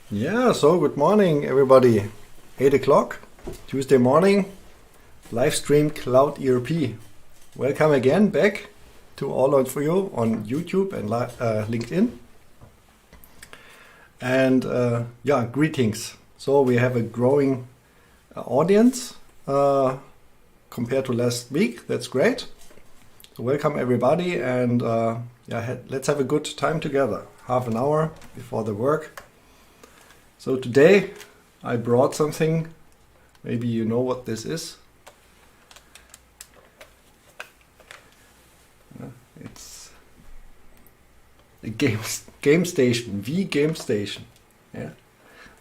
Yeah, so good morning, everybody. 8 o'clock, Tuesday morning, live stream Cloud ERP. Welcome again back to all of you on YouTube and LinkedIn. And yeah, greetings. So we have a growing audience compared to last week. That's great. So welcome everybody, and yeah, let's have a good time together. Half an hour before the work. So today I brought something, maybe you know what this is. It's a game station, game station. Yeah.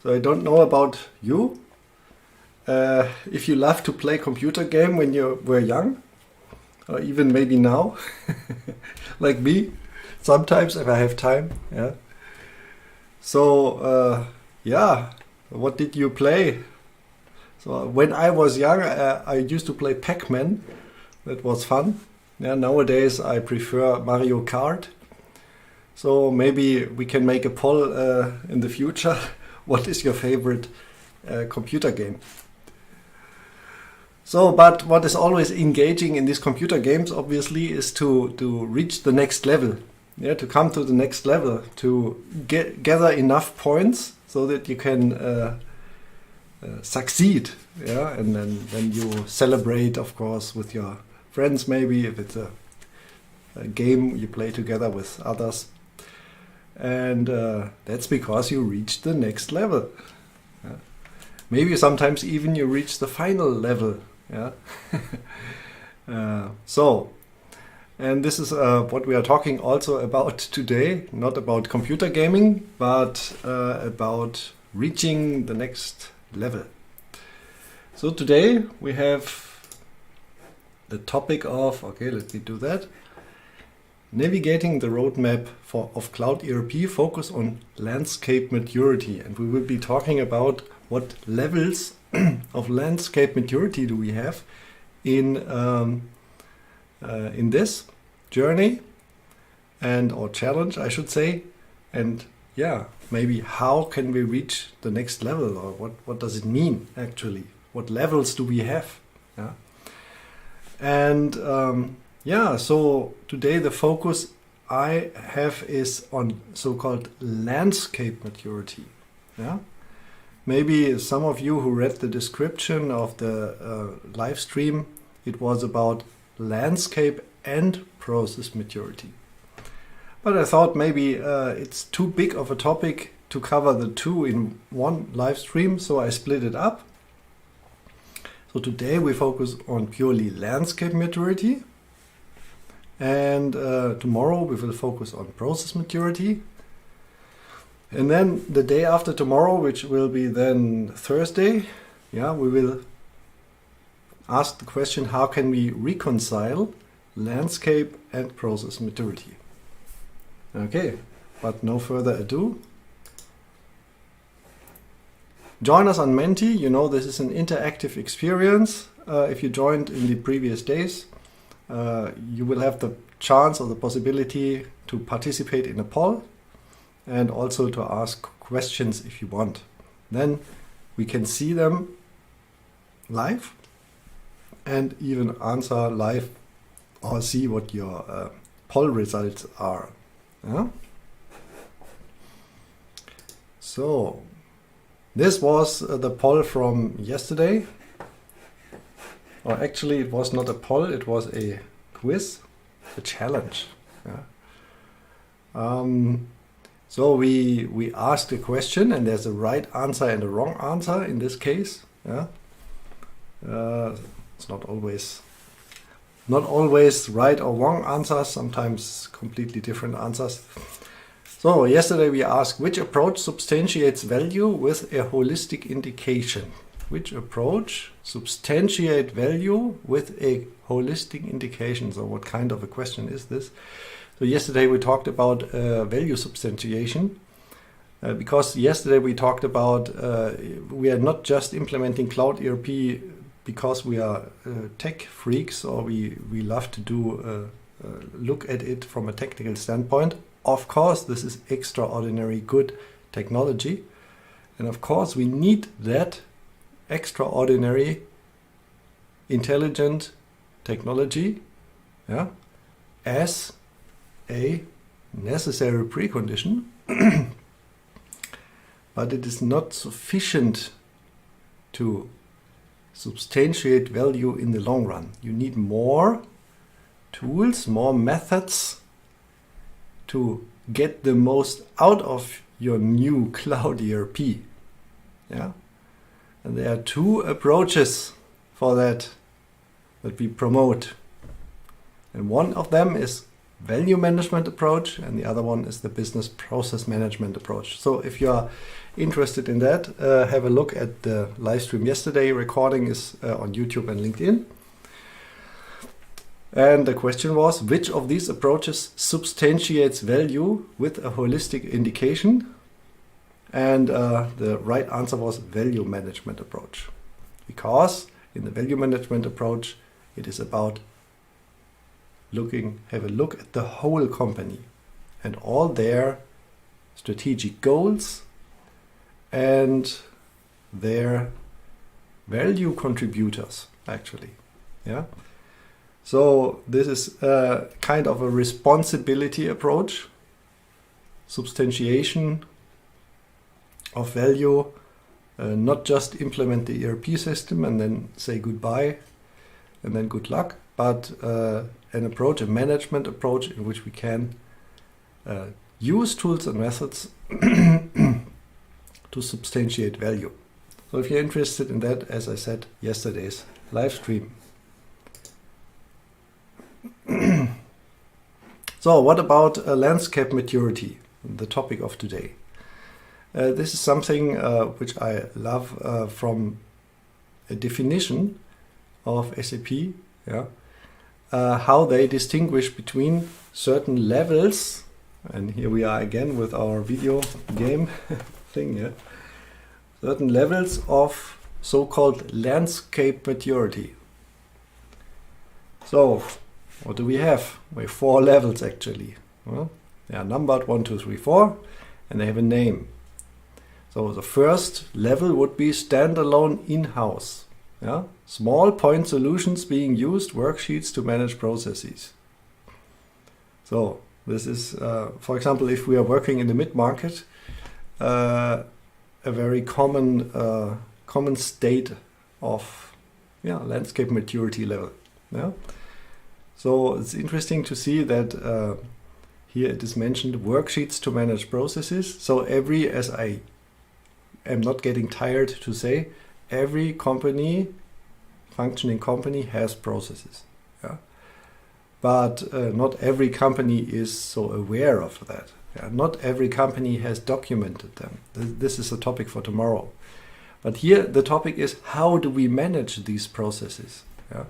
So I don't know about you, if you love to play computer game when you were young, or even maybe now, like me, sometimes if I have time. Yeah. So yeah, what did you play? So when I was young, I used to play Pac-Man. That was fun. Yeah, nowadays I prefer Mario Kart. So maybe we can make a poll in the future. What is your favorite computer game? So, but what is always engaging in these computer games, obviously, is to reach the next level. Yeah, to come to the next level, to gather enough points so that you can succeed. Yeah, and then you celebrate, of course, with your friends. Maybe if it's a game you play together with others, and that's because you reached the next level. Yeah. Maybe sometimes even you reach the final level. Yeah. So. And this is what we are talking also about today, not about computer gaming, but about reaching the next level. So today we have the topic of, okay, let me do that. Navigating the roadmap of Cloud ERP, focus on landscape maturity. And we will be talking about what levels of landscape maturity do we have in this journey or challenge, I should say, and yeah, maybe how can we reach the next level, or what does it mean actually? What levels do we have? Yeah. And yeah, so today the focus I have is on so-called landscape maturity. Yeah. Maybe some of you who read the description of the live stream, it was about landscape and process maturity. But I thought maybe it's too big of a topic to cover the two in one live stream, so I split it up. So today we focus on purely landscape maturity, and tomorrow we will focus on process maturity. And then the day after tomorrow, which will be then Thursday, yeah, we will ask the question, how can we reconcile landscape and process maturity? Okay, but no further ado. Join us on Menti. You know, this is an interactive experience. If you joined in the previous days, you will have the chance or the possibility to participate in a poll and also to ask questions if you want. Then we can see them live and even answer live or see what your poll results are. Yeah? So this was the poll from yesterday. Or actually it was not a poll, it was a quiz, a challenge. Yeah? So we asked a question, and there's a right answer and a wrong answer in this case. Yeah? It's not always right or wrong answers, sometimes completely different answers. So yesterday we asked, which approach substantiates value with a holistic indication? Which approach substantiate value with a holistic indication? So what kind of a question is this? So yesterday we talked about value substantiation, because yesterday we talked about we are not just implementing Cloud ERP because we are tech freaks, or we love to do look at it from a technical standpoint. Of course, this is extraordinary good technology, And of course, we need that extraordinary, intelligent technology, yeah, as a necessary precondition, but it is not sufficient to substantiate value in the long run. You need more tools, more methods to get the most out of your new cloud ERP. Yeah? And there are two approaches for that we promote. And one of them is value management approach, and the other one is the business process management approach. So if you are interested in that, have a look at the live stream yesterday. Recording is on YouTube and LinkedIn. And the question was, which of these approaches substantiates value with a holistic indication? And the right answer was value management approach. Because in the value management approach, it is about have a look at the whole company and all their strategic goals and their value contributors, actually. Yeah. So this is kind of a responsibility approach, substantiation of value, not just implement the ERP system and then say goodbye and then good luck, but an approach, a management approach in which we can use tools and methods to substantiate value. So if you're interested in that, as I said, yesterday's live stream. So what about landscape maturity, the topic of today? This is something which I love from a definition of SAP, yeah? How they distinguish between certain levels, and here we are again with our video game thing, yeah? Certain levels of so-called landscape maturity. So, what do we have? We have 4 levels actually. Well, they are numbered 1, 2, 3, 4, and they have a name. So the first level would be standalone in-house. Yeah? Small point solutions being used, worksheets to manage processes. So this is, for example, if we are working in the mid-market, a very common state of landscape maturity level. Yeah? So it's interesting to see that here it is mentioned worksheets to manage processes. So as I am not getting tired to say, every functioning company has processes. Yeah? But not every company is so aware of that. Yeah? Not every company has documented them. This is a topic for tomorrow. But here the topic is, how do we manage these processes? Yeah?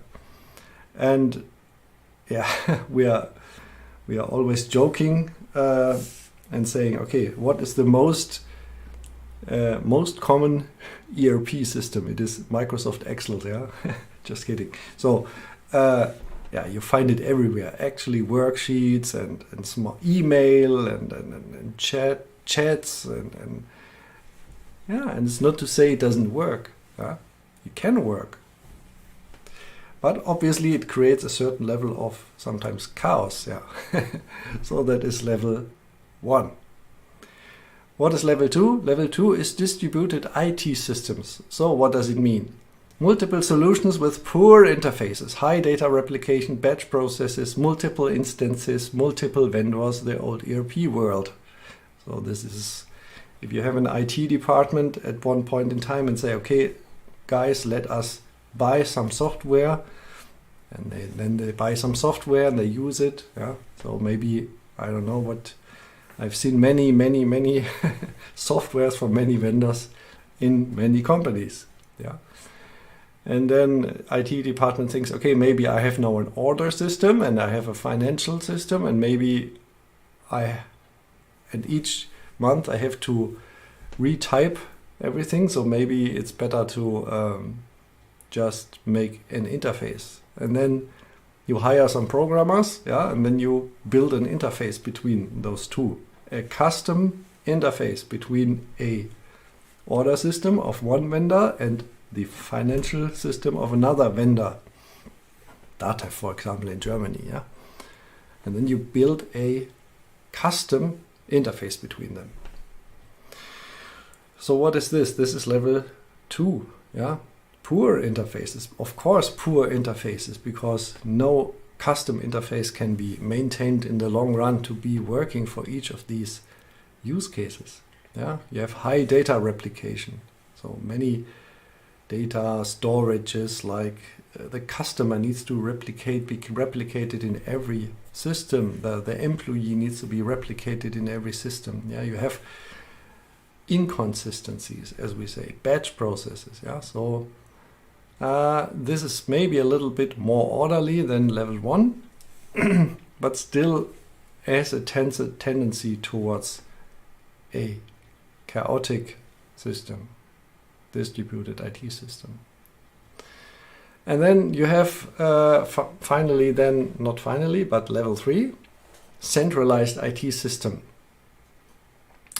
And we are always joking and saying, okay, what is the most common ERP system? It is Microsoft Excel, yeah? Just kidding. So, you find it everywhere. Actually, worksheets and small email and chats and it's not to say it doesn't work. Yeah? It can work. But obviously it creates a certain level of sometimes chaos. Yeah. So that is level 1. What is level 2? Level 2 is distributed IT systems. So what does it mean? Multiple solutions with poor interfaces, high data replication, batch processes, multiple instances, multiple vendors, the old ERP world. So this is, if you have an IT department at one point in time and say, okay, guys, let us buy some software, and then they buy some software and they use it. Yeah. So maybe, I don't know what, I've seen many softwares from many vendors in many companies. Yeah. And then IT department thinks, okay, maybe I have now an order system and I have a financial system, and maybe and each month I have to retype everything. So maybe it's better to just make an interface, and then you hire some programmers, yeah, and then you build an interface between those two, a custom interface between a order system of one vendor and the financial system of another vendor. Data, for example, in Germany. Yeah? And then you build a custom interface between them. So what is this? This is level 2. Yeah? Poor interfaces. Of course, poor interfaces, because no custom interface can be maintained in the long run to be working for each of these use cases. Yeah? You have high data replication. So many data storages, like the customer needs to be replicated in every system. The employee needs to be replicated in every system. Yeah? You have inconsistencies, as we say, batch processes. Yeah? So this is maybe a little bit more orderly than level 1, but still has a tendency towards a chaotic system, distributed IT system. And then you have finally, then not finally, but level 3, centralized IT system.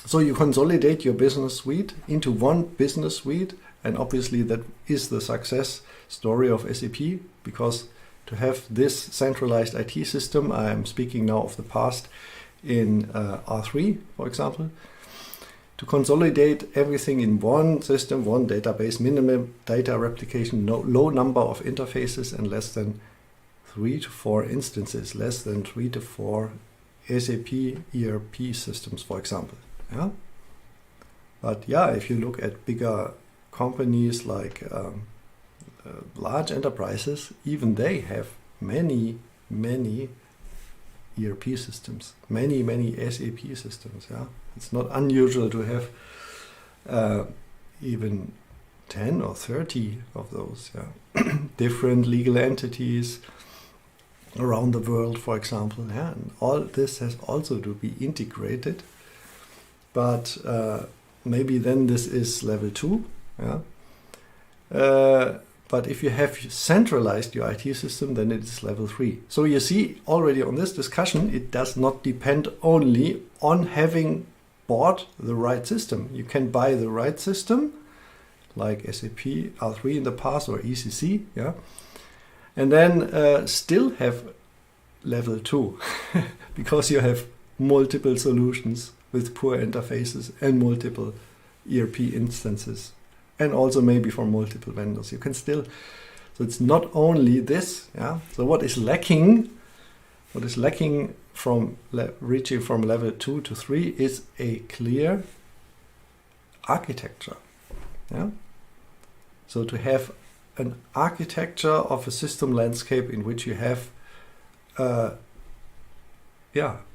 So you consolidate your business suite into one business suite, and obviously that is the success story of SAP, because to have this centralized IT system, I am speaking now of the past in R3, for example, to consolidate everything in one system, one database, minimum data replication, low number of interfaces, and less than 3 to 4 instances, less than 3 to 4 SAP ERP systems, for example. Yeah? But yeah, if you look at bigger companies like large enterprises, even they have many ERP systems, many SAP systems. Yeah, it's not unusual to have even 10 or 30 of those. Yeah, different legal entities around the world, for example. Yeah, and all this has also to be integrated. But maybe then this is level 2. Yeah. But if you have centralized your IT system, then it is level 3. So you see already on this discussion, it does not depend only on having bought the right system. You can buy the right system, like SAP R3 in the past or ECC, yeah, and then still have level 2 because you have multiple solutions with poor interfaces and multiple ERP instances, and also maybe for multiple vendors. You can still, so it's not only this. Yeah. So what is lacking from reaching from level 2 to 3 is a clear architecture. Yeah. So to have an architecture of a system landscape in which you have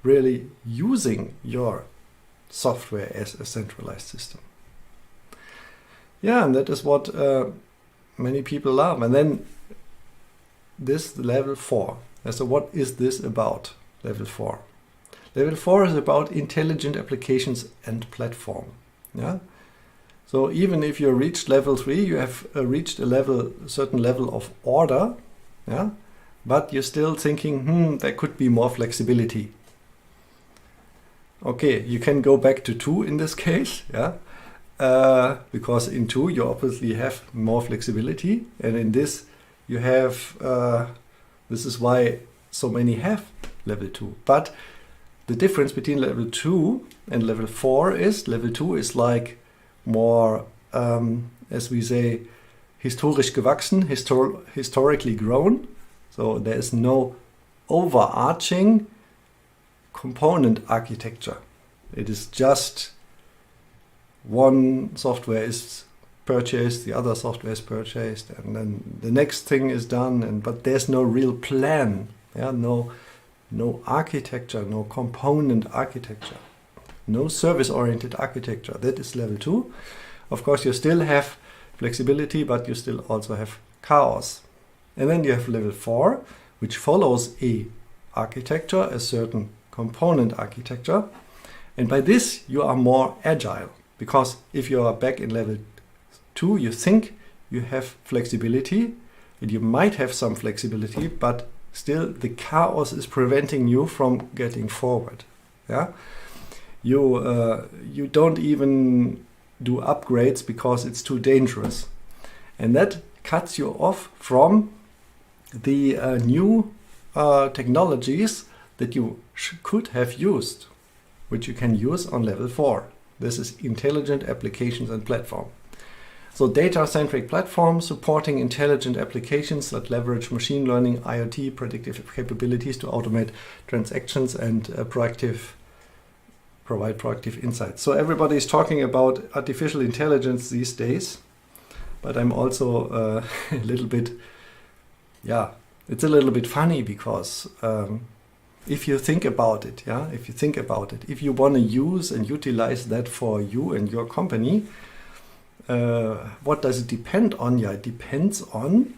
really using your software as a centralized system. Yeah, and that is what many people love. And then this level 4. So what is this about, level 4? Level 4 is about intelligent applications and platform. Yeah. So even if you reached level 3, you have reached a certain level of order. Yeah. But you're still thinking, there could be more flexibility. Okay, you can go back to 2 in this case. Yeah. Because in 2 you obviously have more flexibility, and in this you have, this is why so many have level 2. But the difference between level 2 and level 4 is, level 2 is like more, as we say, historisch gewachsen, historically grown. So there is no overarching component architecture. It is just one software is purchased, the other software is purchased, and then the next thing is done. But there's no real plan. Yeah, no architecture, no component architecture, no service-oriented architecture. That is level 2. Of course, you still have flexibility, but you still also have chaos. And then you have level 4, which follows a architecture, a certain component architecture. And by this, you are more agile. Because if you are back in level 2, you think you have flexibility, and you might have some flexibility, but still the chaos is preventing you from getting forward. Yeah, you don't even do upgrades because it's too dangerous. And that cuts you off from the new technologies that you could have used, which you can use on level 4. This is intelligent applications and platform. So data-centric platforms supporting intelligent applications that leverage machine learning, IoT, predictive capabilities to automate transactions and provide proactive insights. So everybody is talking about artificial intelligence these days, but I'm also a little bit, it's a little bit funny because if you think about it, if you want to use and utilize that for you and your company, what does it depend on? Yeah, it depends on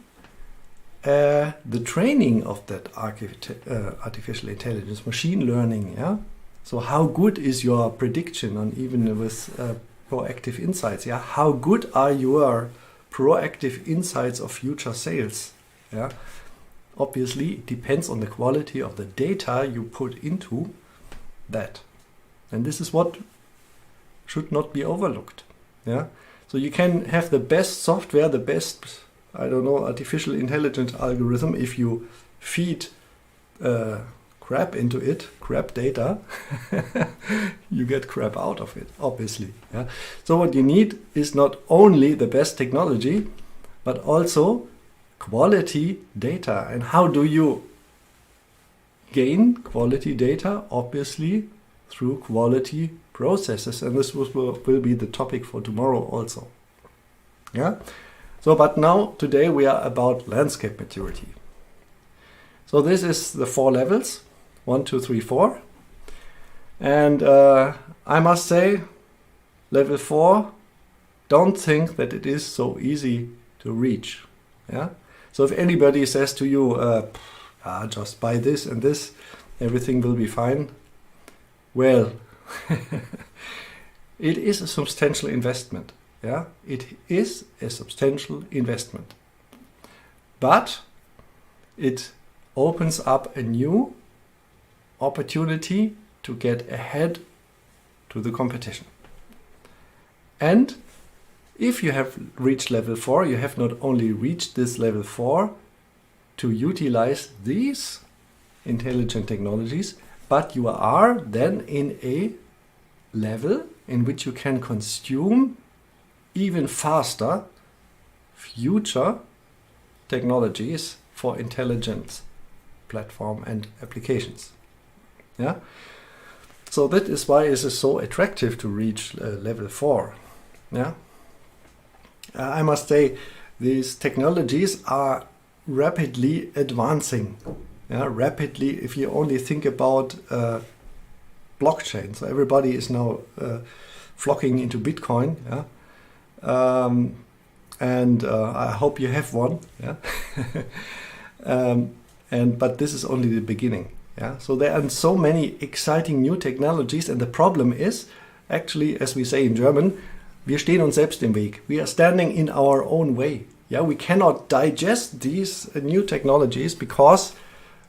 the training of that artificial intelligence, machine learning. Yeah. So how good is your prediction on even with proactive insights? Yeah. How good are your proactive insights of future sales? Yeah. Obviously, it depends on the quality of the data you put into that, and this is what should not be overlooked. Yeah. So you can have the best software, the best, artificial intelligence algorithm. If you feed crap into it, crap data, you get crap out of it, obviously. Yeah? So what you need is not only the best technology, but also quality data. And how do you gain quality data? Obviously, through quality processes, and this will be the topic for tomorrow also. Yeah. So, but now today we are about landscape maturity. So this is the 4 levels, 1, 2, 3, 4, and I must say, level 4, don't think that it is so easy to reach. Yeah. So if anybody says to you, just buy this and this, everything will be fine. Well, it is a substantial investment. Yeah, it is a substantial investment, but it opens up a new opportunity to get ahead to the competition. And if you have reached level 4, you have not only reached this level 4 to utilize these intelligent technologies, but you are then in a level in which you can consume even faster future technologies for intelligence platform and applications. Yeah. So that is why it is so attractive to reach level 4. Yeah. I must say these technologies are rapidly advancing. Yeah, rapidly, if you only think about blockchain. So everybody is now flocking into Bitcoin. Yeah? And I hope you have one. Yeah? But this is only the beginning. Yeah? So there are so many exciting new technologies, and the problem is, actually, as we say in German, wir stehen uns selbst im Weg. We are standing in our own way. Yeah? We cannot digest these new technologies because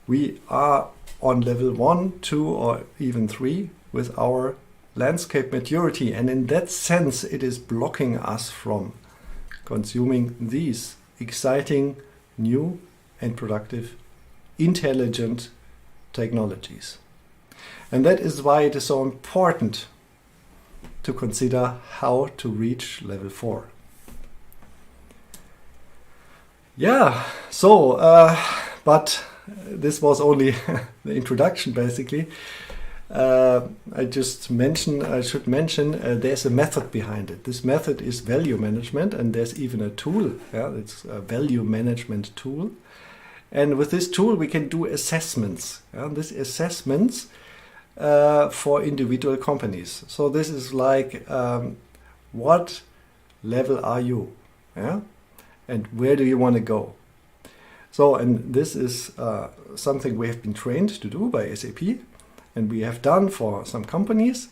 we are on level 1, 2, or even 3 with our landscape maturity. And in that sense, it is blocking us from consuming these exciting, new and productive, intelligent technologies. And that is why it is so important to consider how to reach level 4. Yeah, so, but this was only the introduction, basically. I should mention there's a method behind it. This method is value management, and there's even a tool. Yeah, it's a value management tool. And with this tool, we can do assessments. Yeah? These assessments for individual companies. So this is like, what level are you? Yeah? And where do you want to go? So, and this is something we have been trained to do by SAP, and we have done for some companies.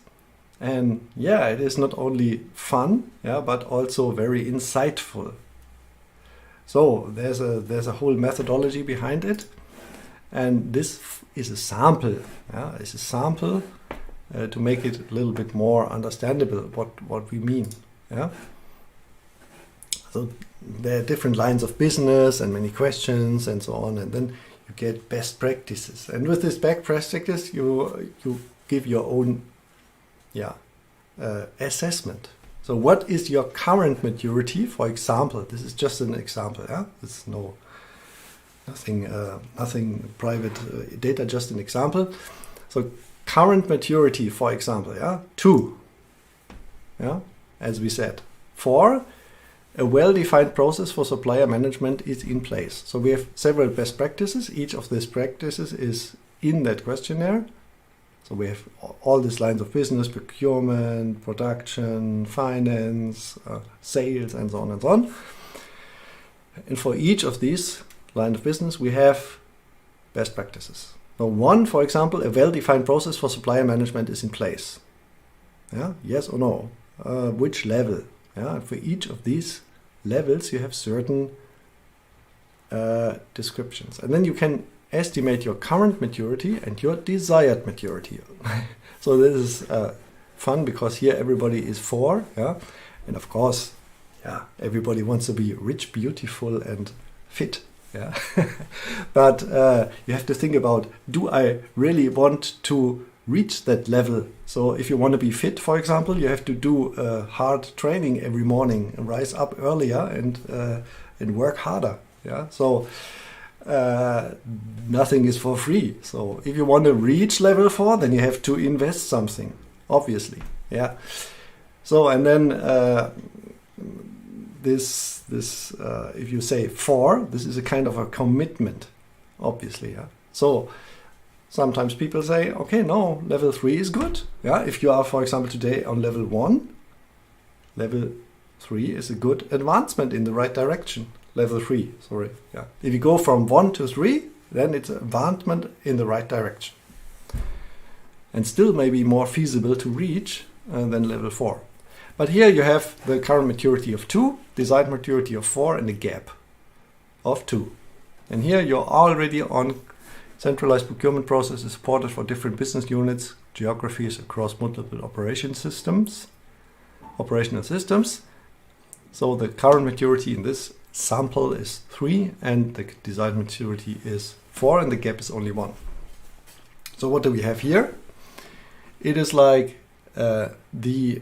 And yeah, it is not only fun, yeah, but also very insightful. So there's a whole methodology behind it, and this is a sample. Yeah, it's a sample to make it a little bit more understandable what we mean. Yeah. So there are different lines of business and many questions and so on, and then you get best practices. And with this best practice, you give your own assessment. So what is your current maturity? For example, this is just an example. Yeah, it's nothing private data, just an example. So current maturity, for example, 2. Yeah, as we said. 4. A well-defined process for supplier management is in place. So we have several best practices. Each of these practices is in that questionnaire. So we have all these lines of business: procurement, production, finance, sales, and so on and so on. And for each of these lines of business, we have best practices. So 1, for example, a well-defined process for supplier management is in place. Yeah, yes or no? Which level? Yeah, for each of these levels, you have certain descriptions. And then you can estimate your current maturity and your desired maturity. So this is fun, because here everybody is 4. Yeah? And of course, everybody wants to be rich, beautiful, and fit. Yeah. But you have to think about, do I really want to reach that level? So if you want to be fit, for example, you have to do hard training every morning and rise up earlier and work harder. Yeah. So nothing is for free. So if you want to reach level 4, then you have to invest something, obviously. Yeah. So and then this if you say 4, this is a kind of a commitment, obviously. Yeah. So sometimes people say, okay, no, level 3 is good. Yeah. If you are, for example, today on level 1, level 3 is a good advancement in the right direction. Level 3, sorry. Yeah. If you go from 1 to 3, then it's an advancement in the right direction. And still maybe more feasible to reach than level 4. But here you have the current maturity of 2, desired maturity of 4, and a gap of 2. And here you're already on centralized procurement processes supported for different business units, geographies across multiple operational systems. So the current maturity in this sample is 3, and the desired maturity is 4, and the gap is only 1. So what do we have here? It is like the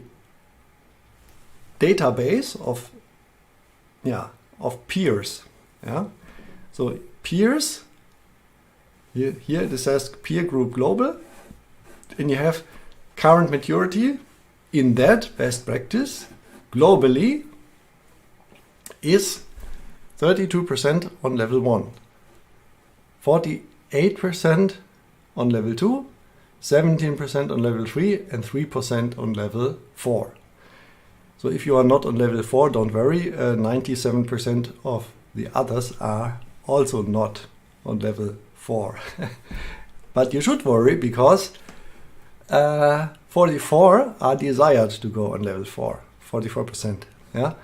database of peers. Yeah. So peers. Here it says peer group global, and you have current maturity in that best practice globally is 32% on level 1, 48% on level 2, 17% on level 3, and 3% on level 4. So if you are not on level 4, don't worry, 97% of the others are also not on level 4. But you should worry, because 44 are desired to go on level 4, 44%. Yeah.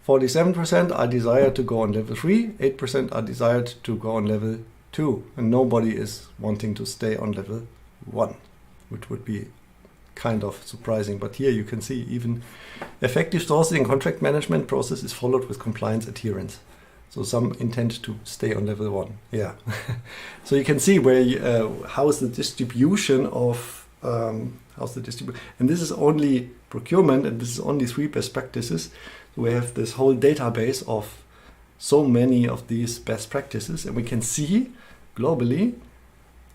47% are desired to go on level 3, 8% are desired to go on level 2, and nobody is wanting to stay on level 1, which would be kind of surprising. But here you can see even effective sourcing and contract management process is followed with compliance adherence. So some intend to stay on level 1. Yeah. So you can see where how's the distribution of and this is only procurement, and this is only 3 best practices. We have this whole database of so many of these best practices, and we can see globally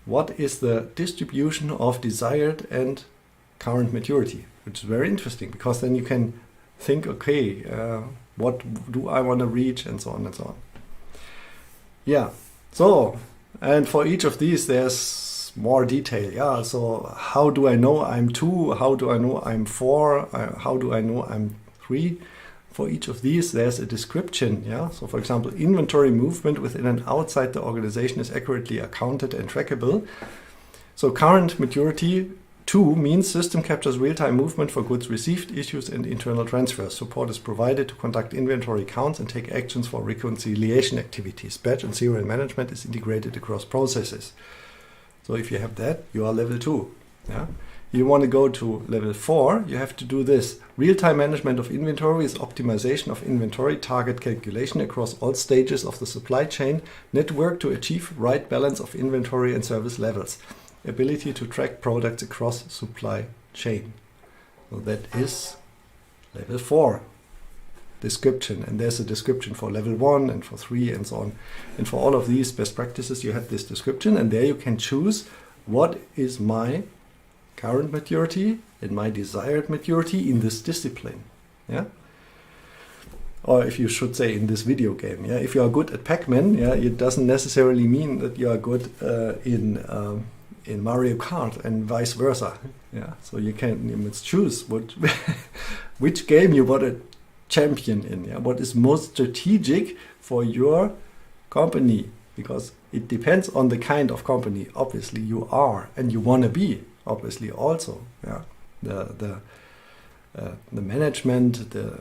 what is the distribution of desired and current maturity, which is very interesting, because then you can think, okay, what do I want to reach, and so on and so on. Yeah. So, and for each of these, there's more detail. Yeah. So how do I know I'm 2? How do I know I'm 4? How do I know I'm 3? For each of these, there's a description. Yeah. So, for example, inventory movement within and outside the organization is accurately accounted and trackable. So, current maturity 2 means system captures real-time movement for goods received, issues, and internal transfers. Support is provided to conduct inventory counts and take actions for reconciliation activities. Batch and serial management is integrated across processes. So, if you have that, you are level 2. Yeah. you want to go to level 4, you have to do this. Real-time management of inventory is optimization of inventory target calculation across all stages of the supply chain network to achieve right balance of inventory and service levels. Ability to track products across supply chain. So that is level 4 description, and there's a description for level 1 and for 3 and so on. And for all of these best practices you have this description, and there you can choose what is my current maturity and my desired maturity in this discipline. Yeah. Or if you should say in this video game. Yeah. If you are good at Pac-Man, yeah, it doesn't necessarily mean that you are good in Mario Kart and vice versa. Yeah. So you must choose what which game you want to champion in. Yeah. What is most strategic for your company, because it depends on the kind of company obviously you are and you want to be. Obviously, also, yeah, the management, the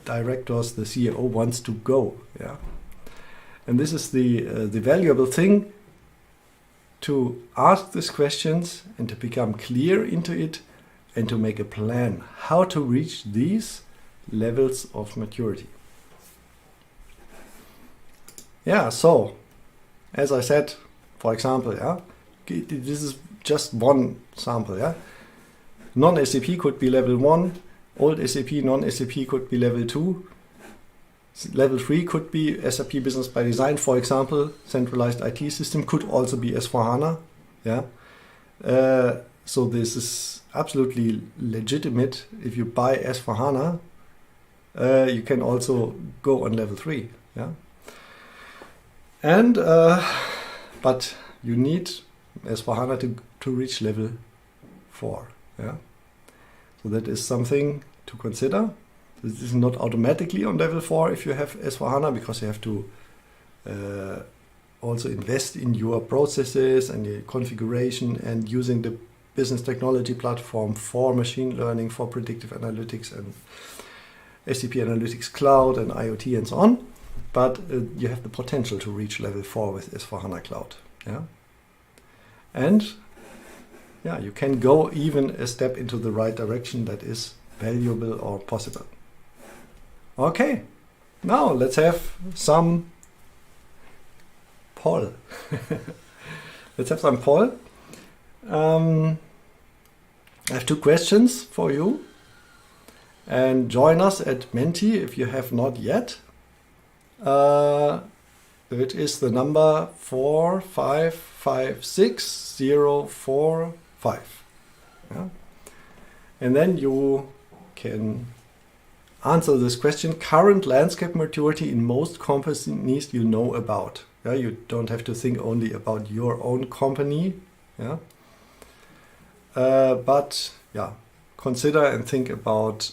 directors, the CEO wants to go, yeah, and this is the valuable thing, to ask these questions and to become clear into it, and to make a plan how to reach these levels of maturity. Yeah. So, as I said, for example, yeah, this is just one sample, yeah. Non-SAP could be level 1, old SAP, non-SAP could be level 2, level 3 could be SAP Business by Design, for example. Centralized IT system could also be S4HANA, yeah. So this is absolutely legitimate. If you buy S4HANA, you can also go on level 3, yeah. And but you need S4HANA to reach level 4. Yeah, so that is something to consider. This is not automatically on level 4 if you have S4HANA, because you have to also invest in your processes and your configuration and using the business technology platform for machine learning, for predictive analytics and SAP Analytics Cloud and IoT and so on. But you have the potential to reach level 4 with S4HANA Cloud. Yeah. And yeah, you can go even a step into the right direction that is valuable or possible. Okay, now let's have some poll. Let's have some poll. I have 2 questions for you. And join us at Menti if you have not yet. It is the number 4556045. Yeah? And then you can answer this question: current landscape maturity in most companies you know about. Yeah? You don't have to think only about your own company. Yeah? But yeah, consider and think about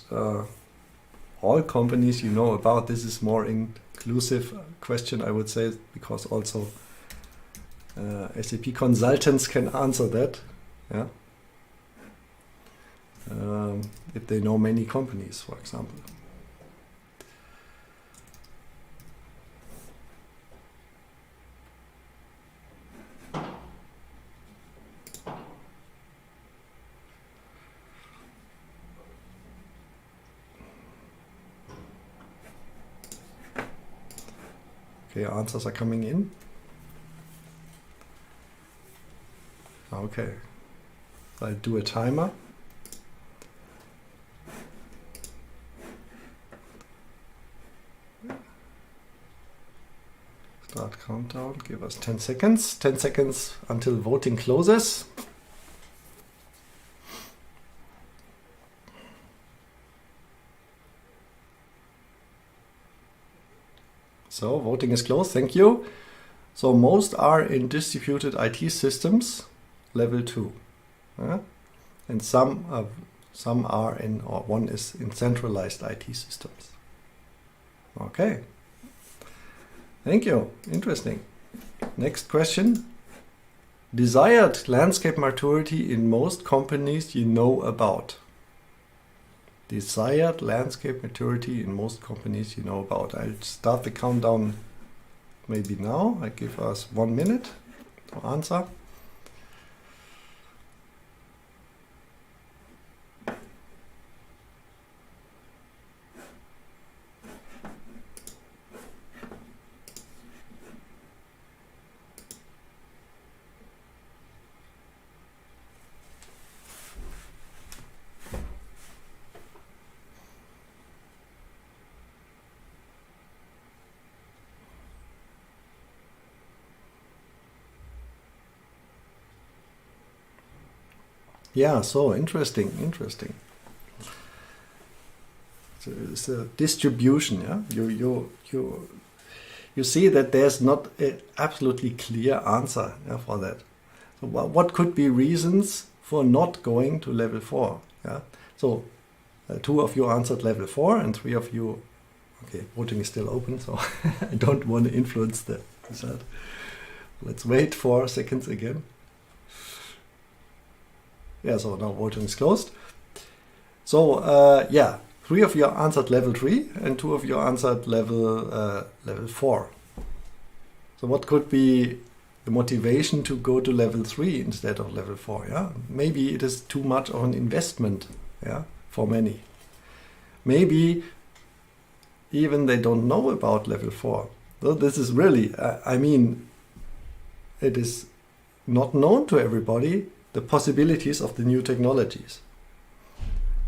all companies you know about. This is more inclusive question, I would say, because also SAP consultants can answer that. Yeah, if they know many companies, for example. Okay, answers are coming in. Okay, I'll do a timer. Start countdown, give us 10 seconds. 10 seconds until voting closes. So voting is closed, thank you. So most are in distributed IT systems, level 2. And some are in, or one is in centralized IT systems. Okay. Thank you, interesting. Next question. Desired landscape maturity in most companies you know about. Desired landscape maturity in most companies you know about. I'll start the countdown maybe now. I give us 1 minute to answer. Yeah, so interesting. So it's a distribution. Yeah, you see that there's not an absolutely clear answer, yeah, for that. So what could be reasons for not going to level 4? Yeah. So 2 of you answered level 4 and 3 of you. Okay, voting is still open, so I don't want to influence the result. Let's wait 4 seconds again. Yeah, so now voting is closed. So yeah, 3 of you answered level 3 and 2 of you answered level 4. So what could be the motivation to go to level 3 instead of level 4? Yeah, maybe it is too much of an investment, yeah, for many. Maybe even they don't know about level 4. So this is really, I mean, it is not known to everybody the possibilities of the new technologies.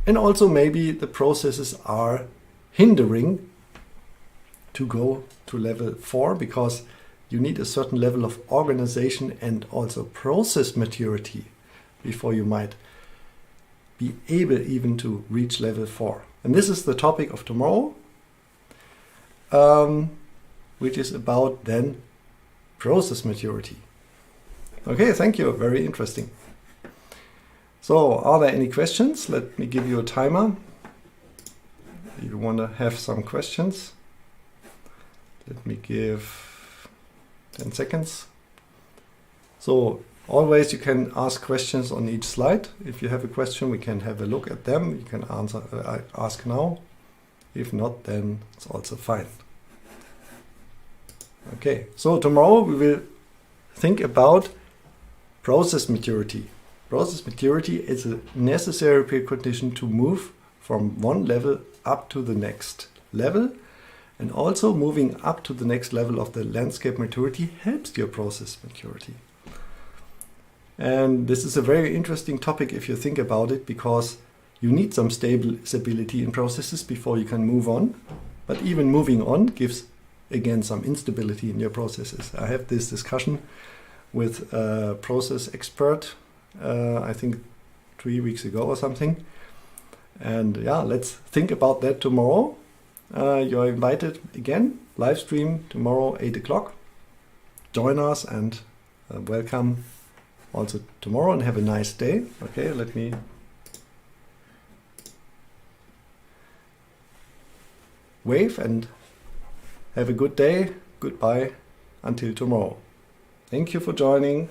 And also maybe the processes are hindering to go to level 4 because you need a certain level of organization and also process maturity before you might be able even to reach level 4. And this is the topic of tomorrow, which is about then process maturity. Okay, thank you. Very interesting. So, are there any questions? Let me give you a timer. You want to have some questions? Let me give 10 seconds. So, always you can ask questions on each slide. If you have a question, we can have a look at them. You can ask now. If not, then it's also fine. Okay, so tomorrow we will think about process maturity. Process maturity is a necessary precondition to move from one level up to the next level, and also moving up to the next level of the landscape maturity helps your process maturity. And this is a very interesting topic if you think about it, because you need some stability in processes before you can move on. But even moving on gives, again, some instability in your processes. I had this discussion with a process expert, I think 3 weeks ago or something. And yeah, let's think about that tomorrow. You're invited again, live stream tomorrow, 8 o'clock. Join us and welcome also tomorrow, and have a nice day. Okay, let me wave and have a good day. Goodbye until tomorrow. Thank you for joining.